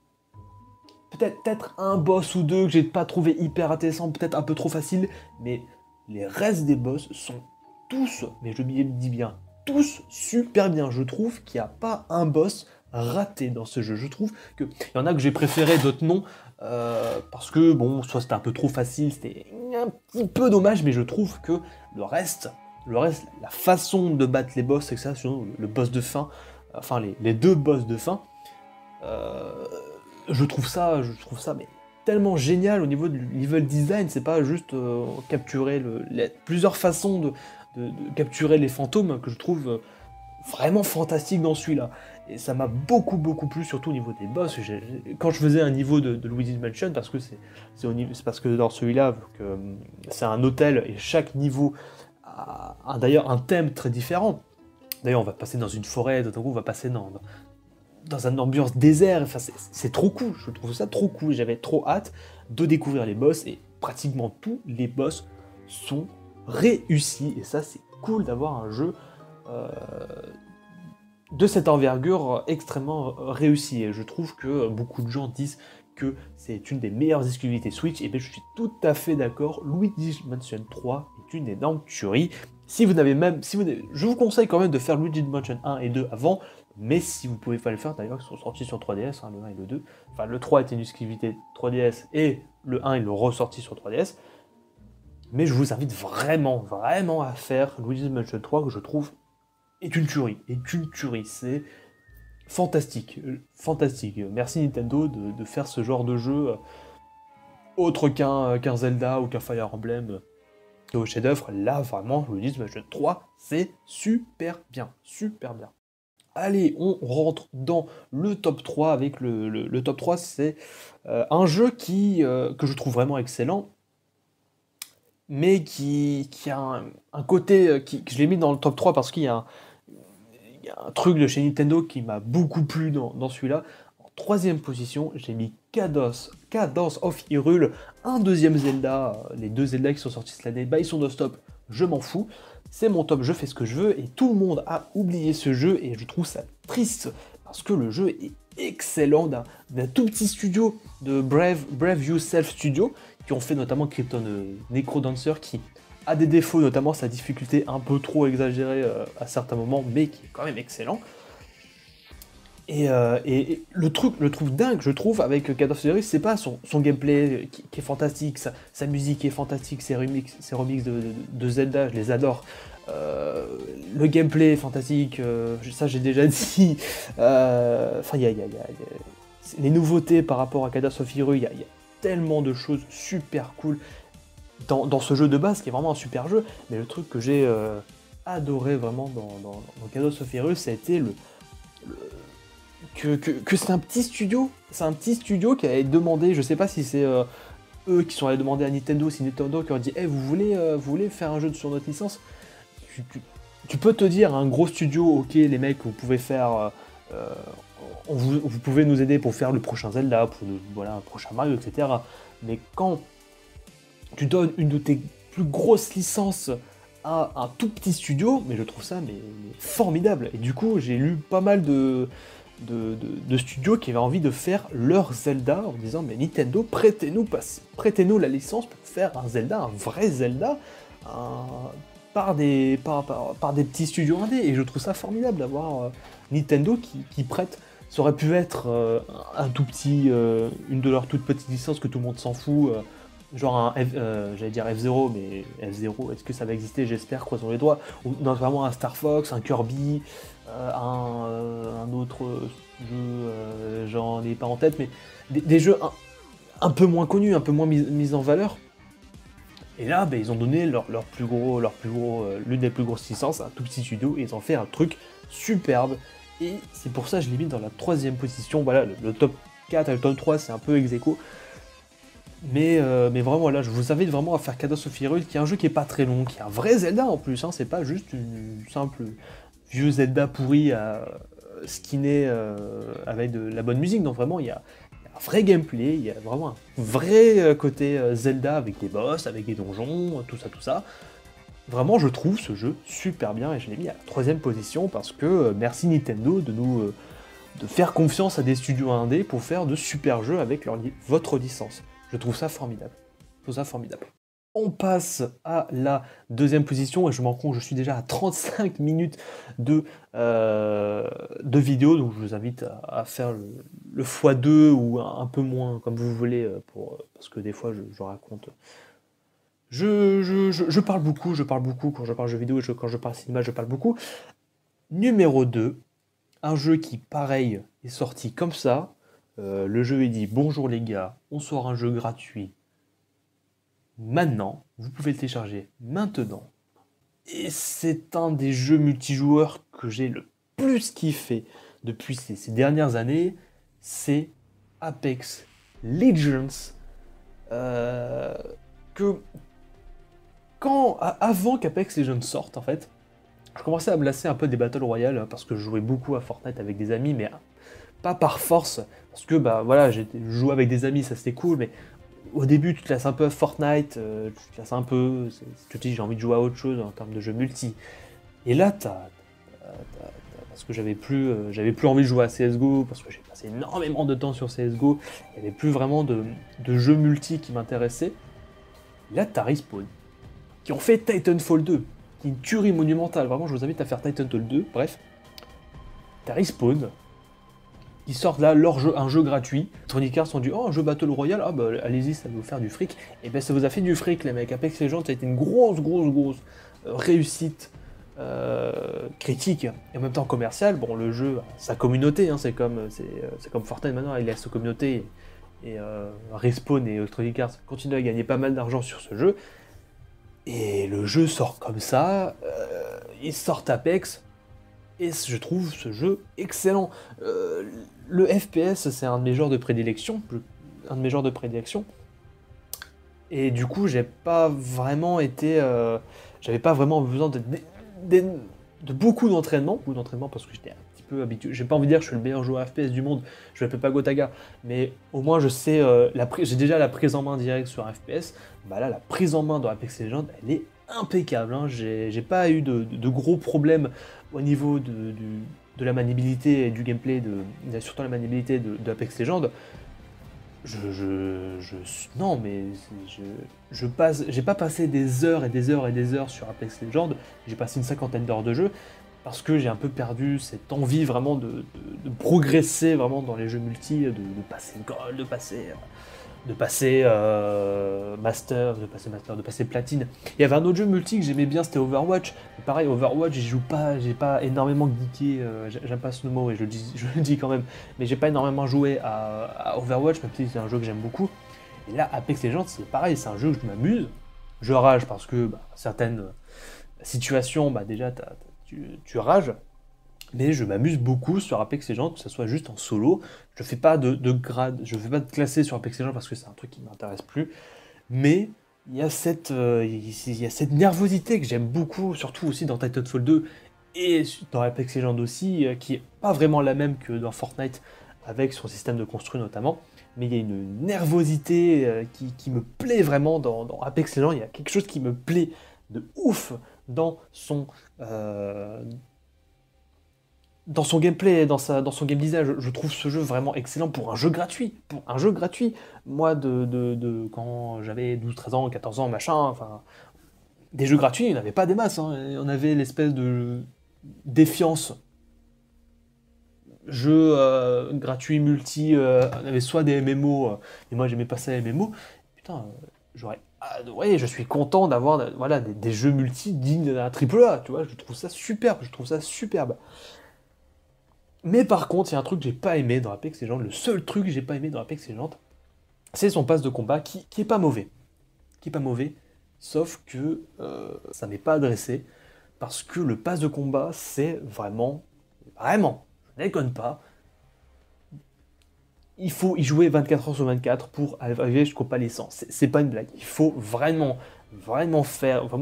peut-être un boss ou deux que j'ai pas trouvé hyper intéressant, peut-être un peu trop facile, mais les restes des boss sont tous, mais je me dis bien, tous super bien. Je trouve qu'il n'y a pas un boss raté dans ce jeu. Je trouve qu'il y en a que j'ai préféré, d'autres non, parce que, bon, soit c'était un peu trop facile, c'était un petit peu dommage, mais je trouve que le reste, la façon de battre les boss, c'est que ça, sinon, le boss de fin, enfin les deux boss de fin, je trouve ça mais tellement génial au niveau du level design. C'est pas juste capturer plusieurs façons de capturer les fantômes que je trouve vraiment fantastique dans celui-là. Et ça m'a beaucoup plu, surtout au niveau des boss. Quand je faisais un niveau de Luigi's Mansion, parce que c'est parce que dans celui-là, c'est un hôtel et chaque niveau a d'ailleurs un thème très différent. D'ailleurs, on va passer dans une forêt, d'un coup, on va passer dans une ambiance désert. Enfin, c'est trop cool. Je trouve ça trop cool. J'avais trop hâte de découvrir les boss, et pratiquement tous les boss sont réussis. Et ça, c'est cool d'avoir un jeu de cette envergure extrêmement réussi. Et je trouve que beaucoup de gens disent que c'est une des meilleures exclusivités Switch, et bien je suis tout à fait d'accord. Luigi's Mansion 3 est une énorme tuerie. Je vous conseille quand même de faire Luigi's Mansion 1 et 2 avant, mais si vous pouvez pas le faire, d'ailleurs, ils sont sortis sur 3DS, hein, le 1 et le 2. Enfin, le 3 était une exclusivité 3DS, et le 1, ils l'ont ressorti sur 3DS. Mais je vous invite vraiment à faire Luigi's Mansion 3, que je trouve est une tuerie. C'est fantastique. Merci Nintendo de faire ce genre de jeu, autre qu'un Zelda ou qu'un Fire Emblem au chef-d'œuvre. Là, vraiment, Luigi's Mansion 3, c'est super bien. Allez, on rentre dans le top 3 avec le top 3, c'est un jeu que je trouve vraiment excellent, mais qui a un côté, que je l'ai mis dans le top 3 parce qu'il y a un truc de chez Nintendo qui m'a beaucoup plu dans celui-là. En troisième position, j'ai mis Cadence of Hyrule, un deuxième Zelda, les deux Zelda qui sont sortis cette année, bah ils sont non-stop, je m'en fous, c'est mon top, je fais ce que je veux, et tout le monde a oublié ce jeu, et je trouve ça triste, parce que le jeu est excellent, d'un tout petit studio de Brave Yourself Studio, qui ont fait notamment Krypton Necrodancer, qui a des défauts, notamment sa difficulté un peu trop exagérée à certains moments, mais qui est quand même excellent. Et le truc dingue, je trouve, avec God of War, c'est pas son gameplay qui est fantastique, sa musique est fantastique, ses remixes de Zelda, je les adore. Le gameplay est fantastique, ça j'ai déjà dit. Enfin, les nouveautés par rapport à Cadence of Hyrule, il y a tellement de choses super cool dans ce jeu de base, qui est vraiment un super jeu. Mais le truc que j'ai adoré vraiment dans Cadence of Hyrule, ça a été que c'est un petit studio, qui avait demandé, je sais pas si c'est eux qui sont allés demander à Nintendo, si Nintendo qui leur dit hey, vous voulez faire un jeu sur notre licence, tu peux te dire un gros studio, ok les mecs, vous pouvez faire, vous pouvez nous aider pour faire le prochain Zelda, voilà, un prochain Mario, etc. Mais quand tu donnes une de tes plus grosses licences à un tout petit studio, mais je trouve ça mais formidable. Et du coup, j'ai lu pas mal de studios qui avaient envie de faire leur Zelda en disant mais Nintendo, prêtez-nous la licence pour faire un Zelda, un vrai Zelda, par des petits studios indés. Et je trouve ça formidable d'avoir Nintendo qui prête. Ça aurait pu être un tout petit, une de leurs toutes petites licences que tout le monde s'en fout, genre j'allais dire F0, mais F0, est-ce que ça va exister? J'espère, croisons les doigts. Ou vraiment un Star Fox, un Kirby, un autre jeu, j'en ai pas en tête, mais des jeux un peu moins connus, un peu moins mis en valeur. Et là, ils ont donné leur plus gros, l'une des plus grosses licences à un tout petit studio, et ils ont fait un truc superbe. Et c'est pour ça que je l'ai mis dans la 3ème position. Voilà, le top 4 et le top 3, c'est un peu ex-aequo. Mais vraiment, là, je vous invite vraiment à faire Cadence of Hyrule, qui est un jeu qui est pas très long, qui est un vrai Zelda en plus, hein, c'est pas juste une simple vieux Zelda pourri à skinner avec de la bonne musique. Donc vraiment, il y a un vrai gameplay, il y a vraiment un vrai côté Zelda avec des boss, avec des donjons, tout ça. Vraiment, je trouve ce jeu super bien et je l'ai mis à la 3ème position parce que merci Nintendo de faire confiance à des studios indés pour faire de super jeux avec votre licence. Je trouve ça formidable. On passe à la 2ème position et je m'en rends compte, je suis déjà à 35 minutes de vidéo, donc je vous invite à faire le x2 ou un peu moins, comme vous voulez, parce que des fois je raconte. Je parle beaucoup quand je parle jeux vidéo et quand je parle cinéma, je parle beaucoup. Numéro 2, un jeu qui, pareil, est sorti comme ça. Le jeu est dit bonjour les gars, on sort un jeu gratuit maintenant, vous pouvez le télécharger maintenant. Et c'est un des jeux multijoueurs que j'ai le plus kiffé depuis ces dernières années, c'est Apex Legends. Avant qu'Apex Legends sorte, en fait, je commençais à me lasser un peu des Battle Royale, parce que je jouais beaucoup à Fortnite avec des amis, mais pas par force, parce que voilà, je jouais avec des amis, ça c'était cool, mais au début tu te lasses un peu à Fortnite, tu te lasses un peu, tu te dis j'ai envie de jouer à autre chose en termes de jeu multi. Et là, parce que j'avais plus envie de jouer à CSGO, parce que j'ai passé énormément de temps sur CSGO, il n'y avait plus vraiment de jeux multi qui m'intéressaient. Là, t'as Respawn, qui ont fait Titanfall 2, qui est une tuerie monumentale. Vraiment, je vous invite à faire Titanfall 2. Bref, t'as Respawn, qui sortent là un jeu gratuit. Electronic Arts ont dit oh, un jeu Battle Royale, allez-y, ça va vous faire du fric. Et ça vous a fait du fric, les mecs. Apex Legends, ça a été une grosse réussite critique et en même temps commerciale. Bon, le jeu, sa communauté, hein, c'est comme Fortnite maintenant, il a sa communauté. Et Respawn et Electronic Arts continuent à gagner pas mal d'argent sur ce jeu. Et le jeu sort comme ça, ils sortent Apex, et je trouve ce jeu excellent. Le FPS, c'est un de mes genres de prédilection, et du coup, j'avais pas vraiment besoin de beaucoup d'entraînement parce que j'étais un petit peu habitué. J'ai pas envie de dire que je suis le meilleur joueur FPS du monde, je m'appelle pas Gotaga, mais au moins je sais, j'ai déjà la prise en main directe sur un FPS. Bah là, la prise en main dans Apex Legends, elle est impeccable, hein. J'ai pas eu de gros problèmes au niveau de la maniabilité et du gameplay, surtout la maniabilité de Apex Legends. Non, mais j'ai pas passé des heures et des heures et des heures sur Apex Legends, j'ai passé une cinquantaine d'heures de jeu, parce que j'ai un peu perdu cette envie vraiment de progresser vraiment dans les jeux multi, de passer gold, de passer master, de passer platine. Il y avait un autre jeu multi que j'aimais bien, c'était Overwatch. Mais pareil, Overwatch, j'y joue pas, j'ai pas énormément geeké, j'aime pas ce mot et je le dis quand même, mais j'ai pas énormément joué à Overwatch, même si c'est un jeu que j'aime beaucoup. Et là, Apex Legends, c'est pareil, c'est un jeu que je m'amuse. Je rage parce que certaines situations, déjà, tu rages. Mais je m'amuse beaucoup sur Apex Legends, que ce soit juste en solo. Je fais pas de grade, je fais pas de classé sur Apex Legends parce que c'est un truc qui m'intéresse plus. Mais il y a cette nervosité que j'aime beaucoup, surtout aussi dans Titanfall 2 et dans Apex Legends aussi, qui est pas vraiment la même que dans Fortnite avec son système de construit notamment. Mais il y a une nervosité qui me plaît vraiment dans Apex Legends. Il y a quelque chose qui me plaît de ouf dans son, euh, dans son gameplay, dans son game design. Je trouve ce jeu vraiment excellent pour un jeu gratuit. Pour un jeu gratuit. Moi, quand j'avais 12, 13 ans, 14 ans, machin, enfin, des jeux gratuits, il n'y en avait pas des masses, hein. On avait l'espèce de défiance. Jeux gratuits, multi, on avait soit des MMO, et moi j'aimais pas ça les MMO. Putain, j'aurais adoré, je suis content d'avoir voilà, des jeux multi dignes d'un triple A, tu vois, je trouve ça superbe, je trouve ça superbe. Mais par contre, il y a un truc que j'ai pas aimé dans Apex Legends, le seul truc que j'ai pas aimé dans Apex Legends, c'est son pass de combat qui est pas mauvais. Qui est pas mauvais, sauf que ça m'est pas adressé, parce que le pass de combat, c'est vraiment, je ne déconne pas, il faut y jouer 24 heures sur 24 pour arriver jusqu'au palais 100. C'est pas une blague. Il faut vraiment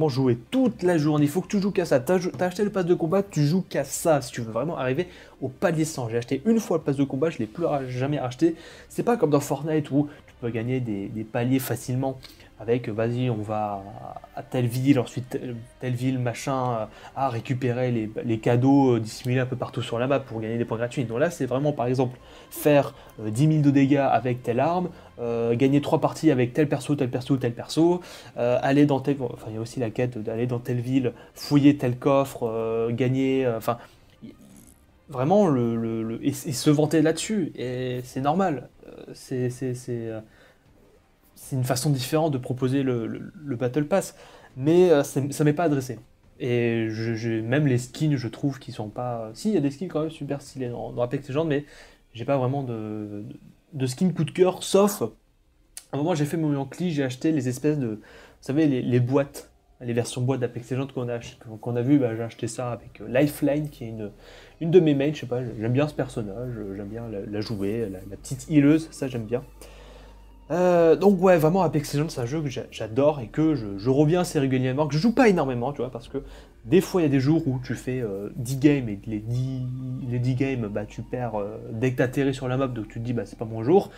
jouer toute la journée. Il faut que tu joues qu'à ça. T'as acheté le pass de combat, tu joues qu'à ça si tu veux vraiment arriver au palier 100. J'ai acheté une fois le pass de combat, je l'ai plus jamais acheté. C'est pas comme dans Fortnite où tu peux gagner des paliers facilement avec vas-y, on va à telle ville, ensuite telle ville, machin, à récupérer les cadeaux dissimulés un peu partout sur la map pour gagner des points gratuits. Donc là, c'est vraiment par exemple faire 10 000 de dégâts avec telle arme, gagner 3 parties avec tel perso, tel perso, tel perso, aller dans telle... Enfin, il y a aussi la quête d'aller dans telle ville, fouiller tel coffre, gagner... Enfin, vraiment, et se vanter là-dessus, et c'est normal. C'est une façon différente de proposer le Battle Pass, mais ça m'est pas adressé. Et même les skins, je trouve qu'ils sont pas. Si, il y a des skins quand même super stylés dans Apex Legends, mais j'ai pas vraiment de skin coup de cœur, sauf à un moment j'ai fait mon Yankee, j'ai acheté les espèces de. Vous savez, les boîtes, les versions boîtes d'Apex Legends qu'on a vu, j'ai acheté ça avec Lifeline, qui est une de mes mains, je sais pas, j'aime bien ce personnage, j'aime bien la jouer, la petite healeuse, ça j'aime bien. Donc ouais, vraiment Apex Legends c'est un jeu que j'adore et que je reviens assez régulièrement, que je joue pas énormément, tu vois, parce que des fois il y a des jours où tu fais 10 games et les 10 games, tu perds dès que t'atterris sur la map, donc tu te dis c'est pas mon jour,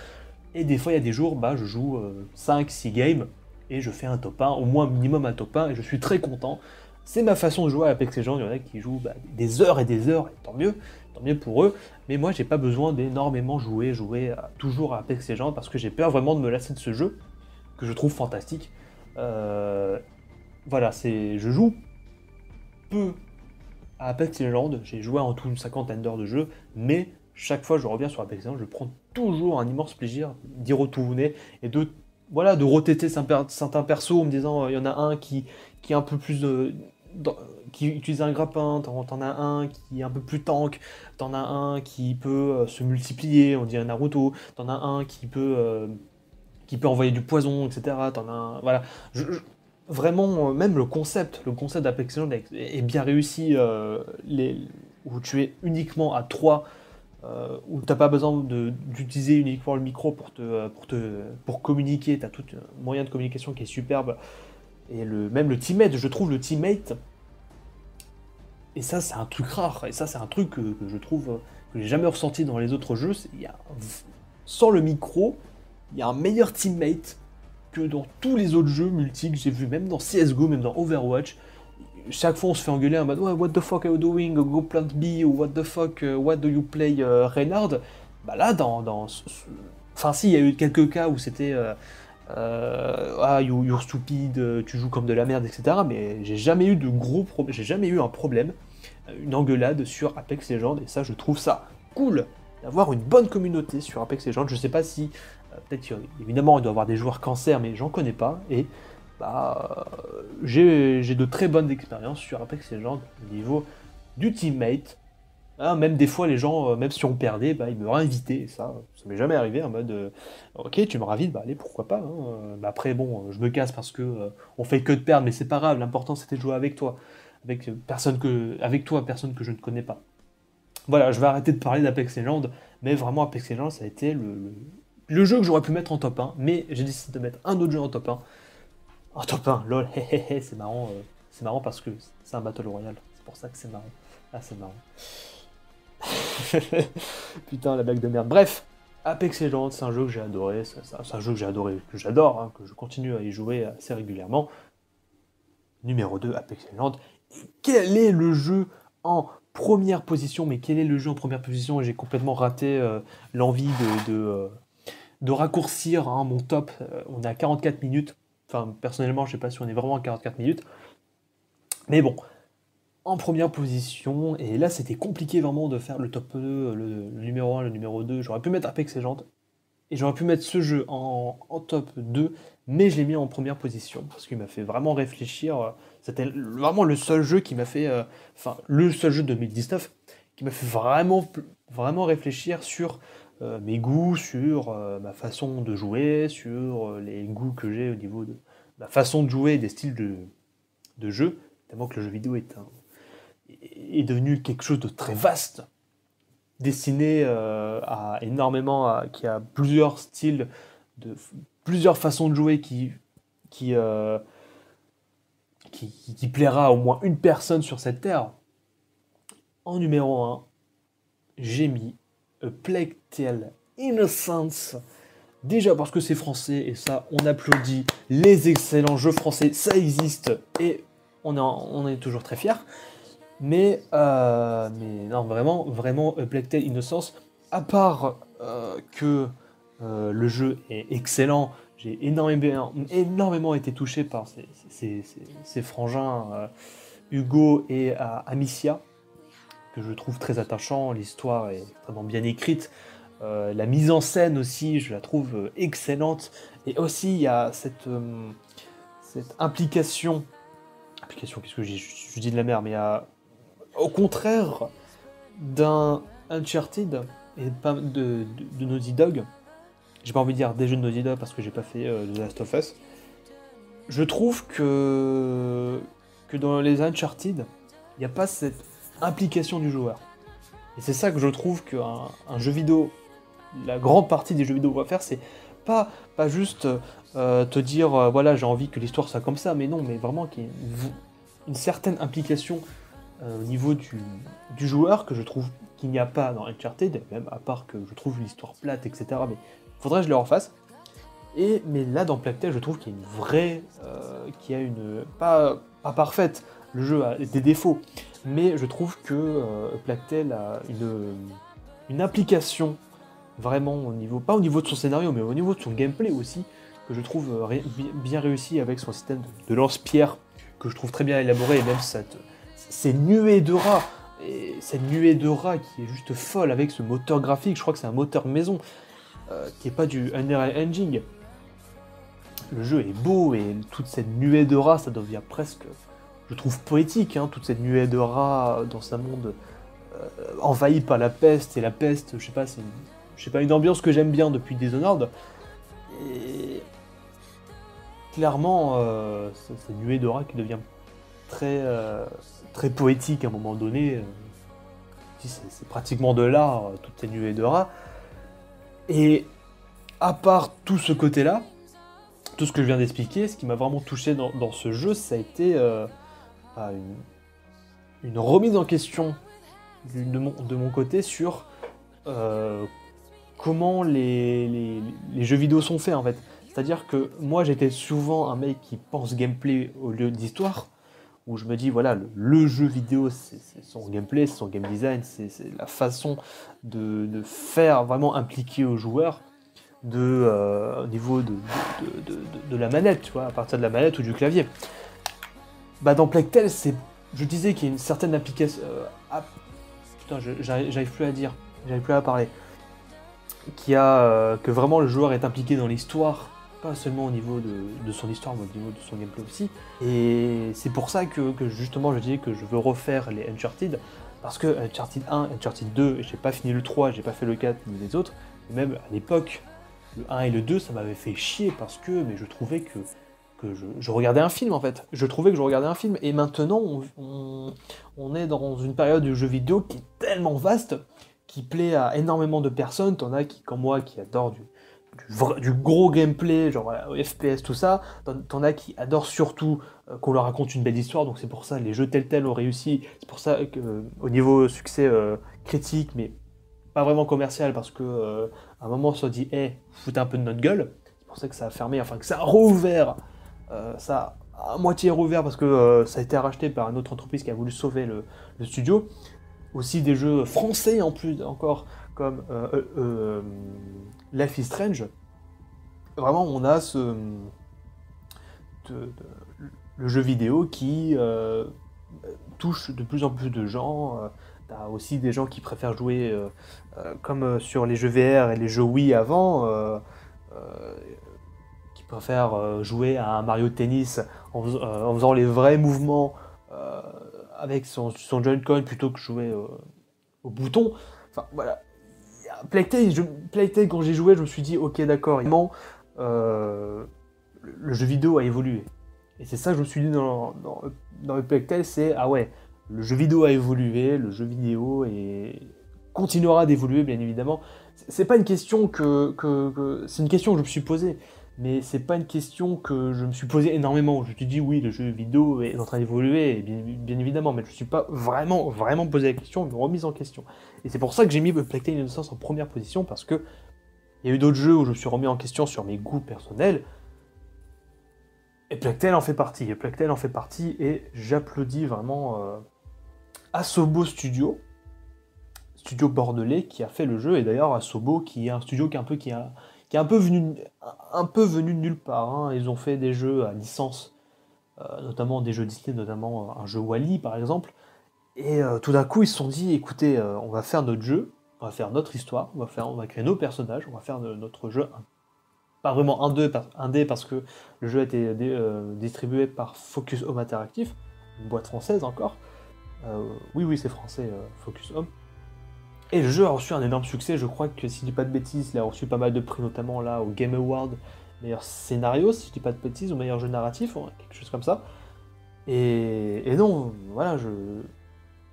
et des fois il y a des jours, je joue 5-6 games et je fais un top 1, au moins minimum un top 1, et je suis très content. C'est ma façon de jouer à Apex Legends, il y en a qui jouent des heures et des heures, et tant mieux pour eux. Mais moi, j'ai pas besoin d'énormément jouer toujours à Apex Legends parce que j'ai peur vraiment de me lasser de ce jeu que je trouve fantastique. Euh, voilà, je joue peu à Apex Legends. J'ai joué en tout une cinquantaine d'heures de jeu, mais chaque fois que je reviens sur Apex Legends, je prends toujours un immense plaisir d'y retourner et de rotéter certains persos en me disant il y en a un qui est un peu plus qui utilise un grappin, t'en as un qui est un peu plus tank, t'en as un qui peut se multiplier, on dirait Naruto, t'en as un qui peut envoyer du poison, etc. T'en as un, voilà. Vraiment, même le concept d'Apex Legends est bien réussi, où tu es uniquement à 3, où t'as pas besoin d'utiliser uniquement le micro pour communiquer, t'as tout un moyen de communication qui est superbe. Et même le teammate, je trouve le teammate Et ça, c'est un truc rare. Et ça, c'est un truc que je trouve que j'ai jamais ressenti dans les autres jeux. Sans le micro, il y a un meilleur teammate que dans tous les autres jeux multi que j'ai vu, même dans CSGO, même dans Overwatch. Chaque fois, on se fait engueuler en mode ouais, what the fuck are you doing? Go plant B, ou what the fuck, what do you play, Reinhardt? Bah là, enfin, si, il y a eu quelques cas où c'était ah, you're stupid, tu joues comme de la merde, etc. Mais j'ai jamais eu de gros problèmes, j'ai jamais eu un problème, une engueulade sur Apex Legends, et ça, je trouve ça cool d'avoir une bonne communauté sur Apex Legends. Je sais pas si, peut-être, évidemment, il doit y avoir des joueurs cancer, mais j'en connais pas, et bah, j'ai de très bonnes expériences sur Apex Legends au niveau du teammate. Hein, même des fois, les gens, même si on perdait, bah, ils me réinvitaient. Et ça m'est jamais arrivé en mode ok, tu me ravites, bah allez, pourquoi pas. Hein. Bah, après, bon, je me casse parce que on fait que de perdre, mais c'est pas grave. L'important, c'était de jouer avec toi. Avec toi, personne que je ne connais pas. Voilà, je vais arrêter de parler d'Apex Legends, mais vraiment, Apex Legends, ça a été le jeu que j'aurais pu mettre en top 1, mais j'ai décidé de mettre un autre jeu en top 1. En top 1, lol, c'est marrant parce que c'est un Battle Royale, c'est pour ça que c'est marrant. Ah, c'est marrant. Putain, la blague de merde. Bref, Apex Legends, c'est un jeu que j'ai adoré, c'est un jeu que j'ai adoré, que j'adore, hein, que je continue à y jouer assez régulièrement. Numéro 2, Apex Legends. Quel est le jeu en première position? Mais quel est le jeu en première position? J'ai complètement raté l'envie de raccourcir, hein, mon top. On est à 44 minutes. Enfin, personnellement, je sais pas si on est vraiment à 44 minutes. Mais bon, en première position, et là c'était compliqué vraiment de faire le top 2, le numéro 1, le numéro 2. J'aurais pu mettre Apex Legends, et j'aurais pu mettre ce jeu en top 2, mais je l'ai mis en première position, parce qu'il m'a fait vraiment réfléchir. C'était vraiment le seul jeu qui m'a fait, enfin, le seul jeu de 2019 qui m'a fait vraiment réfléchir sur mes goûts, sur ma façon de jouer, sur les goûts que j'ai au niveau de ma façon de jouer et des styles de jeu, tellement que le jeu vidéo est devenu quelque chose de très vaste, destiné à énormément, qui a plusieurs styles, plusieurs façons de jouer qui, euh, qui plaira à au moins une personne sur cette terre. En numéro 1, j'ai mis A Plague Tale Innocence. Déjà parce que c'est français, et ça, on applaudit les excellents jeux français, ça existe, et on est toujours très fiers. Mais non, vraiment, A Plague Tale Innocence, à part que le jeu est excellent, j'ai énormément été touché par ces frangins Hugo et Amicia, que je trouve très attachant. L'histoire est extrêmement bien écrite. La mise en scène aussi, je la trouve excellente. Et aussi, il y a cette implication. Application, qu'est-ce que je dis de la merde, mais il y a, au contraire d'un Uncharted et pas de Naughty Dog, j'ai pas envie de dire des jeux de Naughty Dog parce que j'ai pas fait The Last of Us, je trouve que dans les Uncharted, il n'y a pas cette implication du joueur. Et c'est ça que je trouve qu'un jeu vidéo, la grande partie des jeux vidéo va faire, c'est pas juste te dire voilà, j'ai envie que l'histoire soit comme ça, mais non, mais vraiment qu'il y ait une certaine implication au niveau du joueur que je trouve qu'il n'y a pas dans Uncharted, même à part que je trouve l'histoire plate, etc. Mais faudrait que je le refasse. Mais là, dans Plague Tale, je trouve qu'il y a une vraie, qu'il y a une pas parfaite. Le jeu a des défauts, mais je trouve que Plague Tale a une implication vraiment au niveau, pas au niveau de son scénario, mais au niveau de son gameplay aussi, que je trouve bien réussi avec son système de lance-pierre, que je trouve très bien élaboré, et même ces nuées de rats, et cette nuée de rats qui est juste folle avec ce moteur graphique, je crois que c'est un moteur maison, qui est pas du Unreal Engine. Le jeu est beau, et toute cette nuée de rats, ça devient presque, je trouve, poétique, hein, toute cette nuée de rats dans un monde envahi par la peste, et la peste, je sais pas, une ambiance que j'aime bien depuis Dishonored, et clairement, cette nuée de rats qui devient très, très poétique à un moment donné, c'est pratiquement de l'art, toutes ces nuées de rats, et à part tout ce côté-là, tout ce que je viens d'expliquer, ce qui m'a vraiment touché dans ce jeu, ça a été une remise en question de mon côté sur comment les jeux vidéo sont faits en fait. C'est-à-dire que moi j'étais souvent un mec qui pense gameplay au lieu d'histoire, où je me dis voilà, le jeu vidéo c'est son gameplay, c'est son game design, c'est la façon de faire vraiment impliquer aux joueurs au niveau de la manette, tu vois, à partir de la manette ou du clavier. Bah dans Plague Tale, je disais qu'il y a une certaine application... putain, j'arrive plus à dire, j'arrive plus à parler. Que vraiment le joueur est impliqué dans l'histoire, pas seulement au niveau de son histoire, mais au niveau de son gameplay aussi. Et c'est pour ça que justement je disais que je veux refaire les Uncharted, parce que Uncharted 1, Uncharted 2, j'ai pas fini le 3, j'ai pas fait le 4 ni les autres, et même à l'époque, le 1 et le 2, ça m'avait fait chier parce que mais je trouvais que je regardais un film en fait. Je trouvais que je regardais un film. Et maintenant, on est dans une période du jeu vidéo qui est tellement vaste, qui plaît à énormément de personnes. T'en as qui, comme moi, qui adorent du gros gameplay, genre FPS, tout ça. T'en as qui adorent surtout qu'on leur raconte une belle histoire. Donc c'est pour ça les jeux Telltale ont réussi. C'est pour ça qu'au niveau succès critique, mais pas vraiment commercial, parce que à un moment on se dit hey, foutez un peu de notre gueule. C'est pour ça que ça a fermé, enfin que ça a rouvert. Ça a à moitié rouvert parce que ça a été racheté par une autre entreprise qui a voulu sauver le studio. Aussi des jeux français en plus encore, comme Life is Strange. Vraiment, on a le jeu vidéo qui touche de plus en plus de gens. T'as aussi des gens qui préfèrent jouer comme sur les jeux VR et les jeux Wii avant. Qui préfèrent jouer à un Mario Tennis en faisant les vrais mouvements avec son Joy-Con plutôt que jouer au bouton. Enfin voilà. Plague Tale, quand j'ai joué, je me suis dit ok d'accord, le jeu vidéo a évolué. Et c'est ça que je me suis dit dans le Plague Tale, c'est ah ouais, le jeu vidéo a évolué, le jeu vidéo continuera d'évoluer bien évidemment. C'est pas une question c'est une question que je me suis posée. Mais c'est pas une question que je me suis posée énormément. Je me suis dit oui, le jeu vidéo est en train d'évoluer, bien évidemment, mais je ne me suis pas vraiment posé la question, mais remise en question. Et c'est pour ça que j'ai mis Plague Tale Innocence en première position, parce que il y a eu d'autres jeux où je me suis remis en question sur mes goûts personnels, et Plague Tale en fait partie, et j'applaudis vraiment Asobo Studio bordelais qui a fait le jeu, et d'ailleurs Asobo qui est un studio qui est un peu venu de nulle part. Hein. Ils ont fait des jeux à licence, notamment des jeux Disney, notamment un jeu Wall-E par exemple. Et tout d'un coup, ils se sont dit, écoutez, on va faire notre jeu, on va faire notre histoire, on va créer nos personnages, on va faire notre jeu. Pas vraiment un dé parce que le jeu a été distribué par Focus Home Interactive, une boîte française encore. Oui, c'est français, Focus Home. Et le jeu a reçu un énorme succès, je crois que si je dis pas de bêtises, il a reçu pas mal de prix, notamment là au Game Award, meilleur scénario, si je dis pas de bêtises, ou meilleur jeu narratif, quelque chose comme ça. Et non, voilà,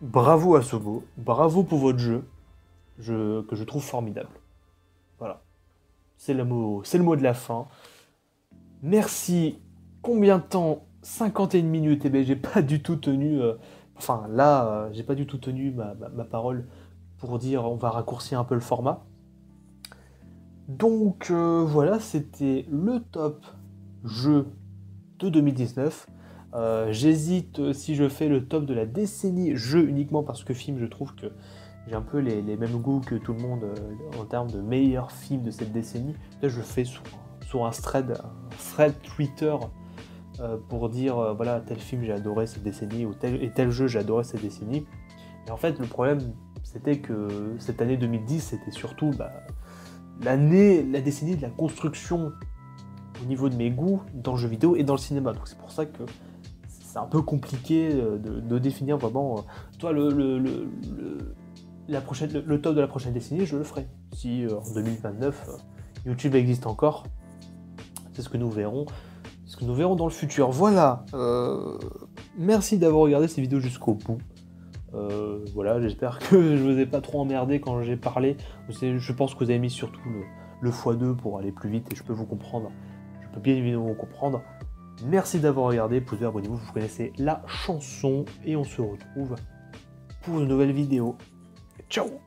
bravo à Sobo, bravo pour votre jeu, que je trouve formidable. Voilà, c'est le mot de la fin. Merci. Combien de temps? 51 minutes, et bien j'ai pas du tout tenu, j'ai pas du tout tenu ma parole pour dire on va raccourcir un peu le format. Donc voilà, c'était le top jeu de 2019. J'hésite si je fais le top de la décennie jeu uniquement parce que film, je trouve que j'ai un peu les mêmes goûts que tout le monde en termes de meilleurs films de cette décennie. Là, je le fais sur un thread Twitter pour dire voilà, tel film j'ai adoré cette décennie ou tel jeu j'ai adoré cette décennie. Et en fait, le problème, c'était que cette année 2010, c'était surtout la décennie de la construction au niveau de mes goûts dans le jeu vidéo et dans le cinéma. Donc c'est pour ça que c'est un peu compliqué de définir vraiment. Toi, le top de la prochaine décennie, je le ferai. Si en 2029, YouTube existe encore, c'est ce que nous verrons. Ce que nous verrons dans le futur. Voilà. Merci d'avoir regardé ces vidéos jusqu'au bout. Voilà, j'espère que je vous ai pas trop emmerdé quand j'ai parlé. Je pense que vous avez mis surtout le x2 pour aller plus vite et je peux vous comprendre. Je peux bien évidemment vous comprendre. Merci d'avoir regardé, abonnez-vous, vous connaissez la chanson et on se retrouve pour une nouvelle vidéo. Ciao!